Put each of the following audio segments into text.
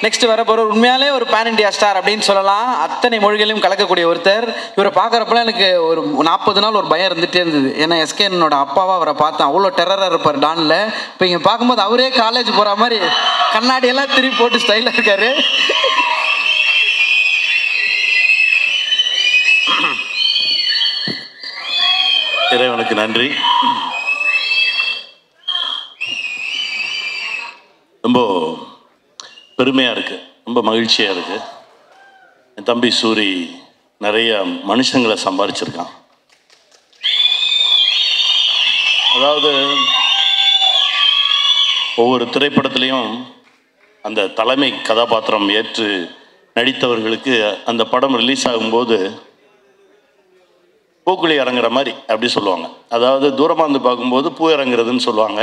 Next வரப்போற உண்மையாலே ஒரு பேன் இண்டியா ஸ்டார் அப்படின்னு சொல்லலாம். அத்தனை மொழிகளையும் கலக்கக்கூடிய ஒருத்தர். இவரை பார்க்குறப்பெல்லாம் எனக்கு ஒரு 40 நாள் ஒரு பயம் இருந்துகிட்டே இருந்தது. ஏன்னா எஸ்கேனோட அப்பாவா அவரை பார்த்தேன், அவ்வளோ டெரராக இருப்பார் டானில். இப்போ இங்கே பார்க்கும்போது அவரே காலேஜ் போகிற மாதிரி கண்ணாடியெல்லாம் திருப்பி போட்டு ஸ்டைலாக இருக்காரு. இறைவனுக்கு நன்றி. ரொம்ப பெருமையாக இருக்குது, ரொம்ப மகிழ்ச்சியாக இருக்குது. என் தம்பி சூரி நிறைய மனுஷங்களை சம்பாதிச்சிருக்கான். அதாவது ஒவ்வொரு திரைப்படத்துலேயும் அந்த தலைமை கதாபாத்திரம் ஏற்று நடித்தவர்களுக்கு அந்த படம் ரிலீஸ் ஆகும்போது பூக்குழி இறங்குற மாதிரி அப்படி சொல்லுவாங்க. அதாவது தூரமாக இருந்து பார்க்கும்போது பூ இறங்குறதுன்னு சொல்லுவாங்க,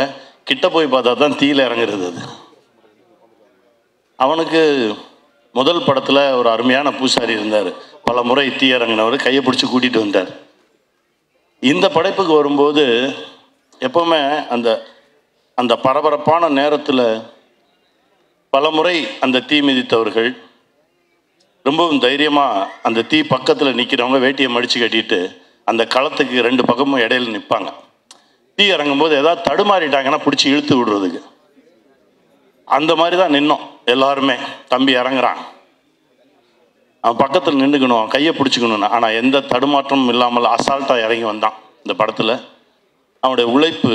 கிட்ட போய் பார்த்தா தான் தீயில இறங்குறது. அது அவனுக்கு முதல் படத்தில் ஒரு அருமையான பூசாரி இருந்தார், பல முறை தீ இறங்கினவர், கையை பிடிச்சி கூட்டிகிட்டு வந்தார். இந்த படைப்புக்கு வரும்போது எப்போவுமே அந்த அந்த பரபரப்பான நேரத்தில் பல முறை அந்த தீ மிதித்தவர்கள் ரொம்பவும் தைரியமாக அந்த தீ பக்கத்தில் நிற்கிறவங்க வேட்டியை மடித்து கட்டிட்டு அந்த களத்துக்கு 2 பக்கமும் இடையில நிற்பாங்க. தீ இறங்கும்போது ஏதாவது தடுமாறிட்டாங்கன்னா பிடிச்சி இழுத்து விடுறதுக்கு. அந்த மாதிரி தான் நின்னோம் எல்லாருமே. தம்பி இறங்குறான், அவன் பக்கத்தில் நின்றுக்கணும், கையை பிடிச்சிக்கணும்னு. ஆனால் எந்த தடுமாற்றமும் இல்லாமல் அசால்ட்டாக இறங்கி வந்தான். இந்த படத்தில் அவனுடைய உழைப்பு,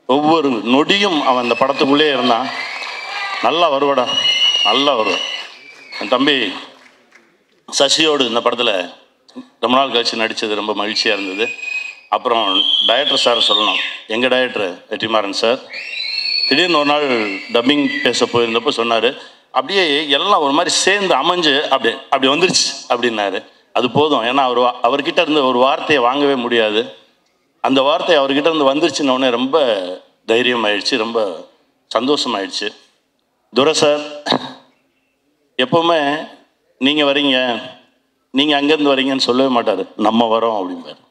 ஒவ்வொரு நொடியும் அவன் அந்த படத்துக்குள்ளே இருந்தான். நல்லா வருவாடா, நல்லா வருவான். என் தம்பி சசியோடு இந்த படத்தில் ரொம்ப நாள் கழிச்சு நடித்தது ரொம்ப மகிழ்ச்சியாக இருந்தது. அப்புறம் டைரக்டர் சார் சொல்லணும், எங்கள் டைரக்டர் வெற்றிமாறன் சார் திடீர்னு ஒரு நாள் டப்பிங் பேச போயிருந்தப்போ சொன்னார், அப்படியே எல்லாம் ஒரு மாதிரி சேர்ந்து அமைஞ்சு அப்படி வந்துருச்சு அப்படின்னாரு. அது போதும். ஏன்னா அவர்கிட்ட இருந்து ஒரு வார்த்தையை வாங்கவே முடியாது. அந்த வார்த்தை அவர்கிட்ட இருந்து வந்துருச்சுன்னொடனே ரொம்ப தைரியம் ஆயிடுச்சு, ரொம்ப சந்தோஷமாயிடுச்சு. துரை சார் எப்போவுமே நீங்கள் வரீங்க, நீங்கள் அங்கேருந்து வரீங்கன்னு சொல்லவே மாட்டார், நம்ம வரோம் அப்படிம்பார்.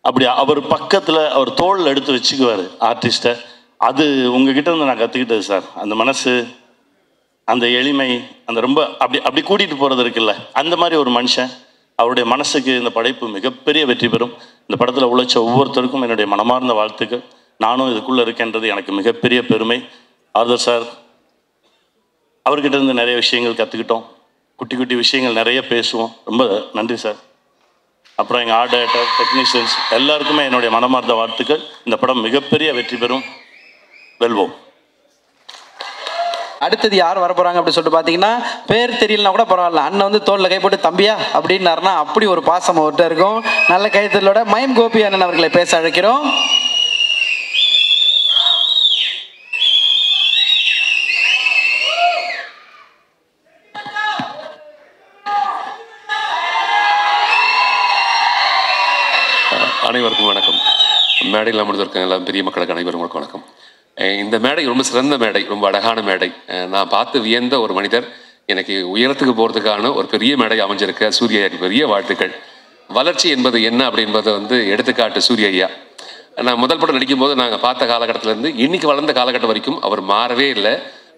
அப்படி அவர் பக்கத்தில் அவர் தோளில் எடுத்து வச்சுக்குவார் ஆர்டிஸ்ட்டை. அது உங்ககிட்ட இருந்து நான் கற்றுக்கிட்டது சார். அந்த மனசு, அந்த எளிமை, அந்த ரொம்ப அப்படி கூட்டிகிட்டு போகிறது இருக்குல்ல, அந்த மாதிரி ஒரு மனுஷன். அவருடைய மனசுக்கு இந்த படைப்பு மிகப்பெரிய வெற்றி பெறும். இந்த படத்தில் உழைச்ச ஒவ்வொருத்தருக்கும் என்னுடைய மனமார்ந்த வாழ்த்துக்கள். நானும் இதுக்குள்ளே இருக்கேன்றது எனக்கு மிகப்பெரிய பெருமை. ஆர்தர் சார், அவர்கிட்ட இருந்து நிறைய விஷயங்கள் கற்றுக்கிட்டோம். குட்டி குட்டி விஷயங்கள் நிறைய பேசுவோம். ரொம்ப நன்றி சார். அப்புறம் எங்கள் ஆர்ட் டைரக்டர், டெக்னீஷியன்ஸ் எல்லாருக்குமே என்னுடைய மனமார்ந்த வாழ்த்துக்கள். இந்த படம் மிகப்பெரிய வெற்றி பெறும். வெல்வோம். அடுத்தது யார் வர போகிறாங்க அப்படின்னு சொல்லிட்டு பார்த்தீங்கன்னா, பேர் தெரியலனா கூட பரவாயில்ல, அண்ணன் வந்து தோளில் கை போட்டு தம்பியா அப்படின்னாருன்னா அப்படி ஒரு பாசம் அவர்கிட்ட இருக்கும். நல்ல கைத்தலோட மயம் கோபி அண்ணன் அவர்களை பேச அழைக்கிறோம். அனைவருக்கும் வணக்கம். மேடையில் அமர்ந்திருக்காங்க எல்லாம் பெரிய மக்களுக்கு அனைவருக்கும் வணக்கம். இந்த மேடை ரொம்ப சிறந்த மேடை, ரொம்ப அழகான மேடை. நான் பார்த்து வியந்த ஒரு மனிதர். எனக்கு உயரத்துக்கு போகிறதுக்கான ஒரு பெரிய மேடை அமைஞ்சிருக்க சூர்யாவுக்கு பெரிய வாழ்த்துக்கள். வளர்ச்சி என்பது என்ன அப்படின்றத வந்து எடுத்துக்காட்டு சூர்யா ஐயா. நான் முதல் படம் நடிக்கும்போது நாங்கள் பார்த்த காலகட்டத்திலேருந்து இன்னைக்கு வளர்ந்த காலகட்டம் வரைக்கும் அவர் மாறவே இல்லை,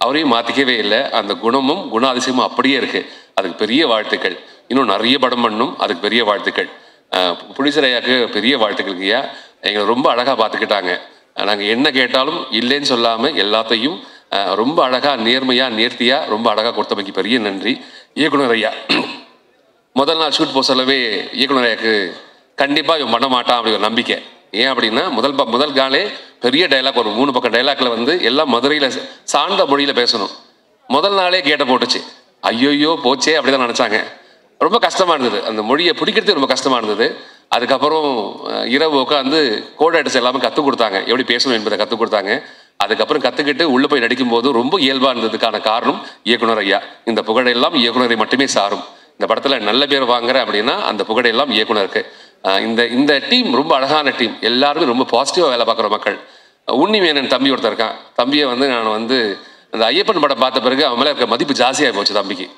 அவரையும் மாற்றிக்கவே இல்லை. அந்த குணமும் குணாதிசயமும் அப்படியே இருக்குது. அதுக்கு பெரிய வாழ்த்துக்கள். இன்னும் நிறைய படம் பண்ணணும், அதுக்கு பெரிய வாழ்த்துக்கள். புலிசர் ஐயாவுக்கு பெரிய வாழ்த்துக்கள் ஐயா. எங்களை ரொம்ப அழகாக பார்த்துக்கிட்டாங்க. நாங்கள் என்ன கேட்டாலும் இல்லைன்னு சொல்லாமல் எல்லாத்தையும் ரொம்ப அழகாக, நேர்மையாக, நேர்த்தியாக ரொம்ப அழகாக கொடுத்தமைக்கு பெரிய நன்றி. இயக்குனர் ஐயா முதல் நாள் ஷூட் போக சொல்லவே இயக்குனர் ஐயாவுக்கு கண்டிப்பாக இவன் பண்ண மாட்டான் அப்படி ஒரு நம்பிக்கை. ஏன் அப்படின்னா முதல் காலே பெரிய டைலாக், ஒரு 3 பக்கம் டைலாக்ல வந்து எல்லாம் மதுரையில் சார்ந்த மொழியில் பேசணும். முதல் நாளே கேட்ட போட்டுச்சு. ஐயோயோ போச்சே அப்படிதான் நினச்சாங்க. ரொம்ப கஷ்டமாக இருந்தது, அந்த மொழியை பிடிக்கிறது ரொம்ப கஷ்டமாக இருந்தது. அதுக்கப்புறம் இரவு உட்காந்து கோட் ரைட்டர்ஸ் எல்லாமே கற்றுக் கொடுத்தாங்க, எப்படி பேசணும் என்பதை கற்றுக் கொடுத்தாங்க. அதுக்கப்புறம் கற்றுக்கிட்டு உள்ளே போய் நடிக்கும்போது ரொம்ப இயல்பாக இருந்ததுக்கான காரணம் இயக்குனர் ஐயா. இந்த புகழெல்லாம் இயக்குனரை மட்டுமே சாரும். இந்த படத்தில் நல்ல பேர் வாங்குறேன் அப்படின்னா அந்த புகழெல்லாம் இயக்குனருக்கு. இந்த டீம் ரொம்ப அழகான டீம். எல்லாருமே ரொம்ப பாசிட்டிவாக வேலை பார்க்குற மக்கள். உன்னிமேனன் தம்பி ஒருத்தர் இருக்கான். தம்பியை வந்து நான் வந்து அந்த ஐயப்பன் படம் பார்த்த பிறகு அவன் மேலே இருக்க மதிப்பு ஜாஸ்தியாக போச்சு தம்பிக்கு.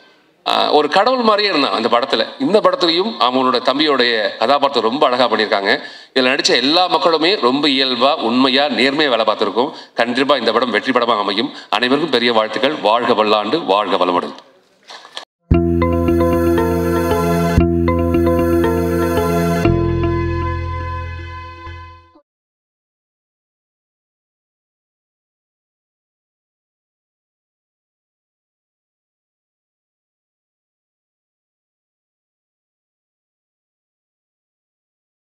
ஒரு கடவுள் மாதிரியே இருந்தான் அந்த படத்தில். இந்த படத்துலையும் அவனோட தம்பியோடைய கதாபாத்திரம் ரொம்ப அழகாக பண்ணியிருக்காங்க. இதில் நடித்த எல்லா மக்களுமே ரொம்ப இயல்பாக உண்மையாக நேர்மையாக வேலை பார்த்துருக்கோம். கண்டிப்பாக இந்த படம் வெற்றி படமாக அமையும். அனைவருக்கும் பெரிய வாழ்த்துக்கள். வாழ்க பல்லாண்டு, வாழ்க வளமுடன்.